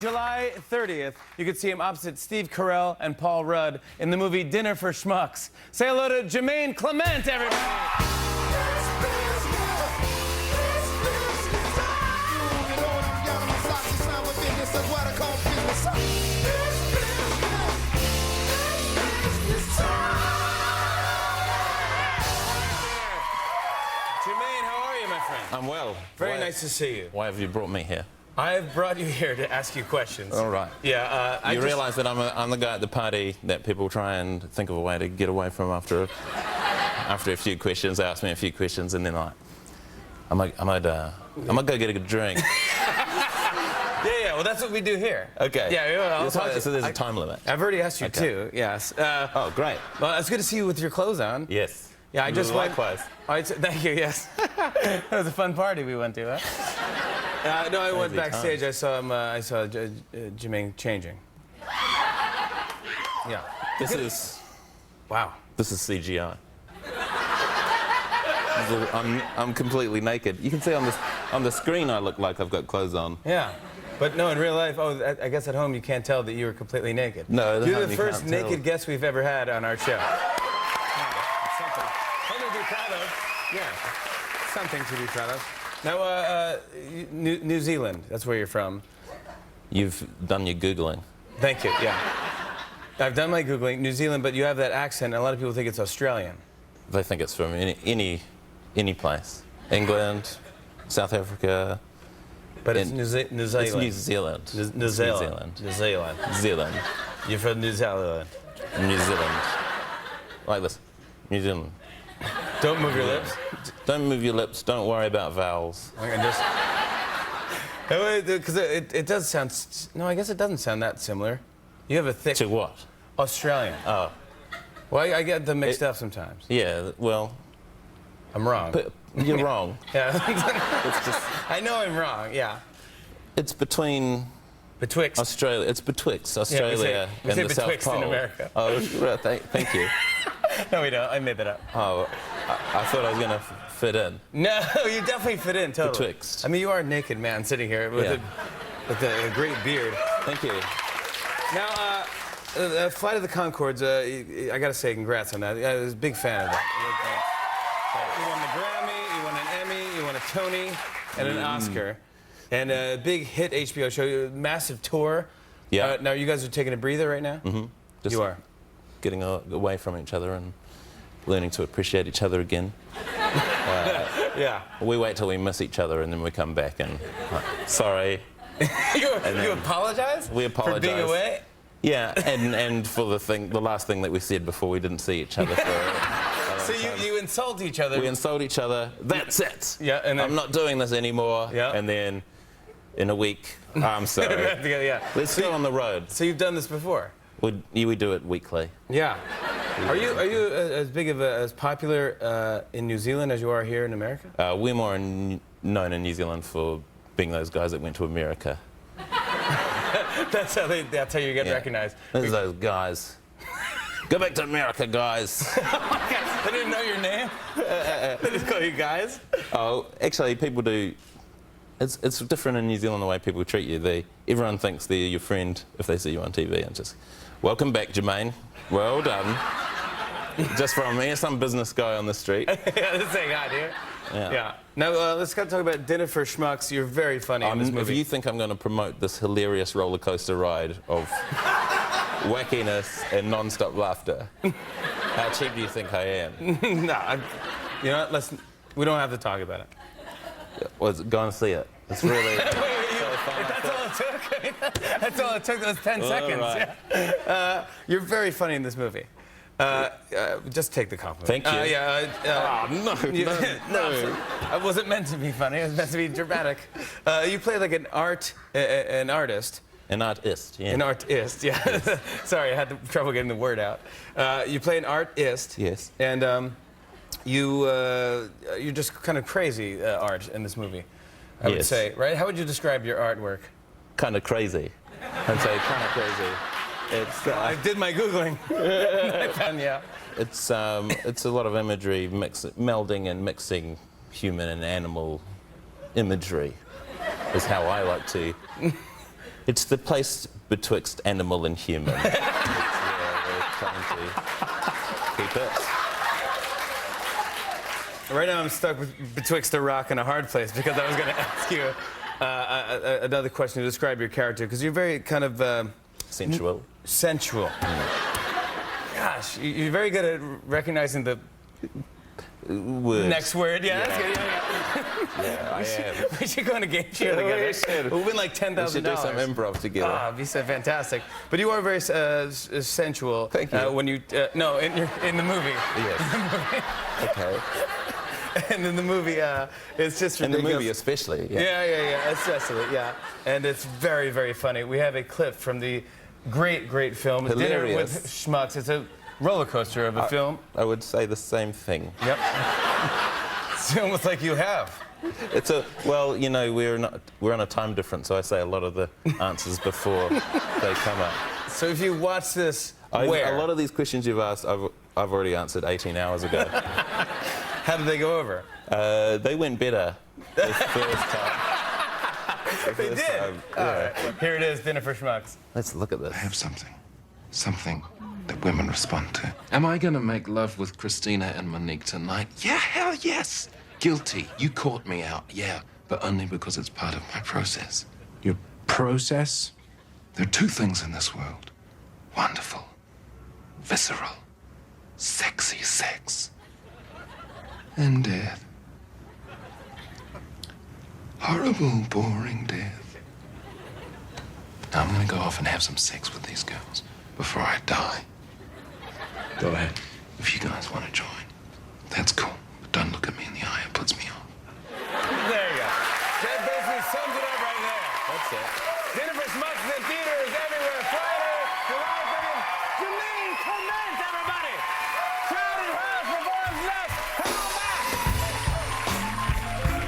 July 30th, you could see him opposite Steve Carell and Paul Rudd in the movie Dinner for Schmucks. Say hello to Jemaine Clement, everybody. Jemaine, how are you, my friend? I'm well. Very nice to see you. Why have you brought me here? I've brought you here to ask you questions. All right. Yeah, you realise that I'm the guy at the party that people try and think of a way to get away from after a few questions. They ask me a few questions, and then I might go get a good drink. Yeah, well, that's what we do here. Okay. Yeah, so there's a time limit. I've already asked you too, yes. Oh, great. Well, it's good to see you with your clothes on. Yes. Yeah, I just went... Likewise. Thank you, yes. That was a fun party we went to, huh? No, I went backstage. I saw Jemaine changing. Yeah. This is... Wow. This is CGI. I'm completely naked. You can see on the screen I look like I've got clothes on. Yeah. But no, in real life, I guess at home you can't tell that you were completely naked. No, you're the first naked guest we've ever had on our show. Something to be proud of. Yeah, something to be proud of. Now, New Zealand, that's where you're from. You've done your Googling. Thank you, yeah. I've done my Googling, New Zealand, but you have that accent, and a lot of people think it's Australian. They think it's from any place. England, South Africa. But it's New Zealand. It's New Zealand. New Zealand. New Zealand. Zealand. You're from New Zealand. New Zealand. Like this. New Zealand. Don't move your lips. Don't move your lips. Don't worry about vowels. I can just... Because it does sound... No, I guess it doesn't sound that similar. You have a thick... To what? Australian. Oh. Well, I get them mixed up sometimes. Yeah, well... I'm wrong. But you're wrong. Yeah. It's just... I know I'm wrong, yeah. It's between... Betwixt. Australia. It's betwixt Australia and the South Pole. In America. Oh, right, thank you. No, we don't. I made that up. Oh, I thought I was going to fit in. No, you definitely fit in, totally. Betwixt. I mean, you are a naked man sitting here with a great beard. Thank you. Now, Flight of the Conchords, I got to say congrats on that. I was a big fan of that. You won the Grammy, you won an Emmy, you won a Tony, and an Oscar. And a big hit HBO show, massive tour. Yeah. Now, you guys are taking a breather right now? Mm-hmm. You are. Getting away from each other and learning to appreciate each other again. Yeah. We wait till we miss each other and then we come back and sorry. You apologize? We apologize. For being away? Yeah, and for the last thing that we said before we didn't see each other for. So you insult each other? We insult each other. That's it. Yeah, and then, I'm not doing this anymore. Yeah. And then, in a week, I'm sorry. Yeah. Let's go on the road. So you've done this before? We do it weekly. Yeah. Are you as big of as popular in New Zealand as you are here in America? We're more known in New Zealand for being those guys that went to America. That's how you get recognized. There's those guys. Go back to America, guys. They didn't know your name? They just call you guys? Oh, actually, people do. It's different in New Zealand the way people treat you. Everyone thinks they're your friend if they see you on TV and just, welcome back, Jemaine. Well done. Just from me, some business guy on the street. Yeah, this ain't God here. Yeah. Now, let's talk about Dinner for Schmucks. You're very funny in this movie. If you think I'm going to promote this hilarious roller coaster ride of wackiness and non-stop laughter, how cheap do you think I am? No, you know what? We don't have to talk about it. Well, go and see it. It's really so fun. That's all it took. That's all it took. Those 10 seconds. Right. Yeah. You're very funny in this movie. Just take the compliment. Thank you. No. It wasn't meant to be funny. It was meant to be dramatic. You play like an artist. An artist, yeah. An artist, yeah. Yes. Sorry, I had trouble getting the word out. You play an artist. Yes. And you're just kind of crazy art in this movie, I would say, right? How would you describe your artwork? Kind of crazy. I'd say kind of crazy. I did my Googling. Yeah. It's a lot of imagery, melding and mixing human and animal imagery is how I like to It's the place betwixt animal and human. It's where we're trying to keep it. Right now I'm stuck betwixt a rock and a hard place because I was going to ask you another question to describe your character, because you're very kind of... Sensual. Sensual. Gosh, you're very good at recognizing the Word. next word. Yeah, that's good. Yeah, I am. We should go on a game show together. We'll win like $10,000. We should do some improv together. Ah, it'd be so fantastic. But you are very sensual. Thank you. When you no, in the movie. Yes. Okay. And in the movie, it's just In the ridiculous. movie especially. Yeah, especially, yeah. And it's very, very funny. We have a clip from the great film, Dinner Hilarious. with Schmucks. It's a roller coaster of a film. I would say the same thing. Yep. It's almost like you have. It's a well, you know, we're on a time difference, so I say a lot of the answers before they come up. So if you watch this, A where? lot of these questions you've asked, I've already answered 18 hours ago. How did they go over? They went better the first time. They did. Yeah. All right. Here it is, Dinner for Schmucks. Let's look at this. I have something that women respond to. Am I gonna make love with Christina and Monique tonight? Yeah, hell yes. Guilty. You caught me out, yeah, but only because it's part of my process. Your process? There are two things in this world: wonderful, visceral, sexy sex, and death. Horrible, boring death. Now I'm gonna go off and have some sex with these girls before I die. Go ahead. If you guys want to join, that's cool. But don't look at me in the eye, it puts me off. There you go. That basically sums it up right there. That's it. Dinner for Schmucks in theaters everywhere. Friday, July 30th. Jemaine Clement, everybody. Crowded house performs next. How